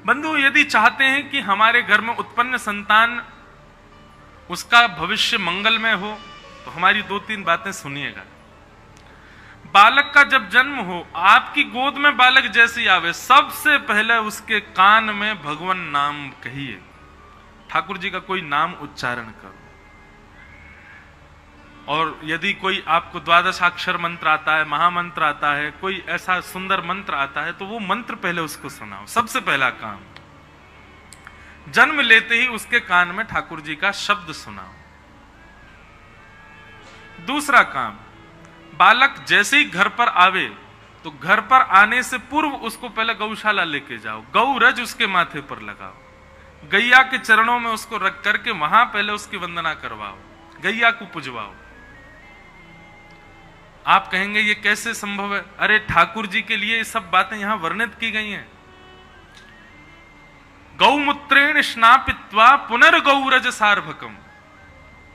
बंधु, यदि चाहते हैं कि हमारे घर में उत्पन्न संतान उसका भविष्य मंगलमय हो तो हमारी 2-3 बातें सुनिएगा। बालक का जब जन्म हो, आपकी गोद में बालक जैसे आवे, सबसे पहले उसके कान में भगवान नाम कहिए, ठाकुर जी का कोई नाम उच्चारण करो। और यदि कोई आपको 12 अक्षर मंत्र आता है, महामंत्र आता है, कोई ऐसा सुंदर मंत्र आता है, तो वो मंत्र पहले उसको सुनाओ। सबसे पहला काम, जन्म लेते ही उसके कान में ठाकुर जी का शब्द सुनाओ। दूसरा काम, बालक जैसे ही घर पर आवे तो घर पर आने से पूर्व उसको पहले गौशाला लेके जाओ, गौ रज उसके माथे पर लगाओ, गैया के चरणों में उसको रख करके वहां पहले उसकी वंदना करवाओ, गैया को पुजवाओ। आप कहेंगे ये कैसे संभव है? अरे ठाकुर जी के लिए ये सब बातें यहां वर्णित की गई हैं। गौमूत्रेण स्नापित्वा पुनर्गौरज सार्वकम,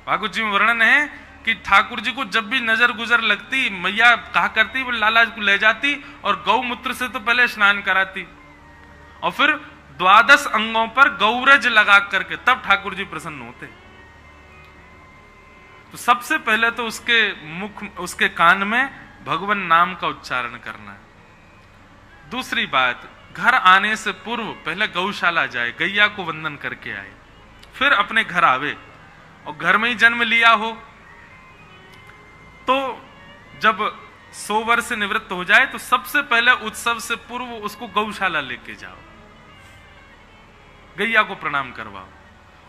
भागवत जी में वर्णन है कि ठाकुर जी को जब भी नजर गुजर लगती, मैया कहा करती वो लाला को ले जाती और गौमूत्र से तो पहले स्नान कराती और फिर 12 अंगों पर गौरज लगा करके तब ठाकुर जी प्रसन्न होते। तो सबसे पहले तो उसके मुख, उसके कान में भगवान नाम का उच्चारण करना है। दूसरी बात, घर आने से पूर्व पहले गौशाला जाए, गैया को वंदन करके आए, फिर अपने घर आवे। और घर में ही जन्म लिया हो तो जब 100 वर्ष से निवृत्त हो जाए तो सबसे पहले उत्सव से पूर्व उसको गौशाला लेके जाओ, गैया को प्रणाम करवाओ।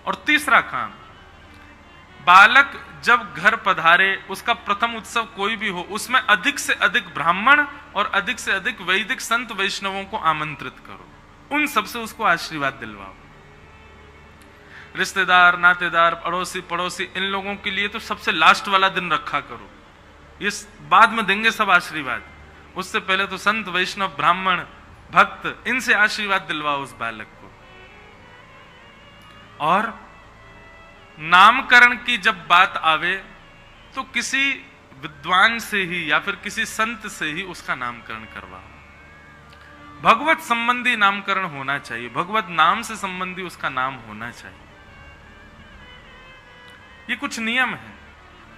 और तीसरा काम, बालक जब घर पधारे, उसका प्रथम उत्सव कोई भी हो, उसमें अधिक से अधिक ब्राह्मण और अधिक से अधिक वैदिक संत वैष्णवों को आमंत्रित करो, उन सबसे उसको आशीर्वाद दिलवाओ। रिश्तेदार, नातेदार, अड़ोसी पड़ोसी, इन लोगों के लिए तो सबसे लास्ट वाला दिन रखा करो, ये बाद में देंगे सब आशीर्वाद। उससे पहले तो संत वैष्णव, ब्राह्मण, भक्त, इनसे आशीर्वाद दिलवाओ उस बालक को। और नामकरण की जब बात आवे तो किसी विद्वान से ही या फिर किसी संत से ही उसका नामकरण करवाओ। भगवत संबंधी नामकरण होना चाहिए, भगवत नाम से संबंधी उसका नाम होना चाहिए। ये कुछ नियम है,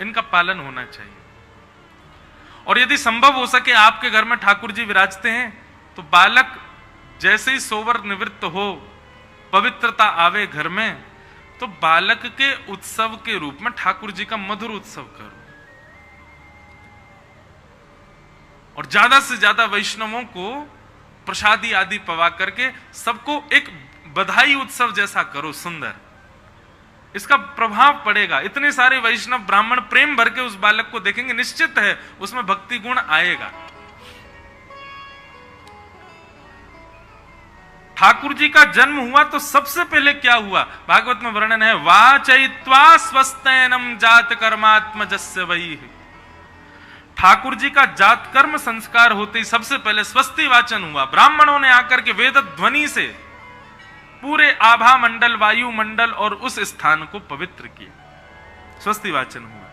इनका पालन होना चाहिए। और यदि संभव हो सके आपके घर में ठाकुर जी विराजते हैं तो बालक जैसे ही 100 वर्ष निवृत्त हो, पवित्रता आवे घर में, तो बालक के उत्सव के रूप में ठाकुर जी का मधुर उत्सव करो। और ज्यादा से ज्यादा वैष्णवों को प्रसादी आदि पवा करके सबको एक बधाई उत्सव जैसा करो, सुंदर। इसका प्रभाव पड़ेगा, इतने सारे वैष्णव ब्राह्मण प्रेम भर के उस बालक को देखेंगे, निश्चित है उसमें भक्ति गुण आएगा। ठाकुर जी का जन्म हुआ तो सबसे पहले क्या हुआ? भागवत में वर्णन है, वाचयित्वा स्वस्तैनम जात कर्मात्मजस्य वही। ठाकुर जी का जात कर्म संस्कार होते ही सबसे पहले स्वस्ति वाचन हुआ। ब्राह्मणों ने आकर के वेद ध्वनि से पूरे आभा मंडल, वायु मंडल और उस स्थान को पवित्र किया, स्वस्ति वाचन हुआ।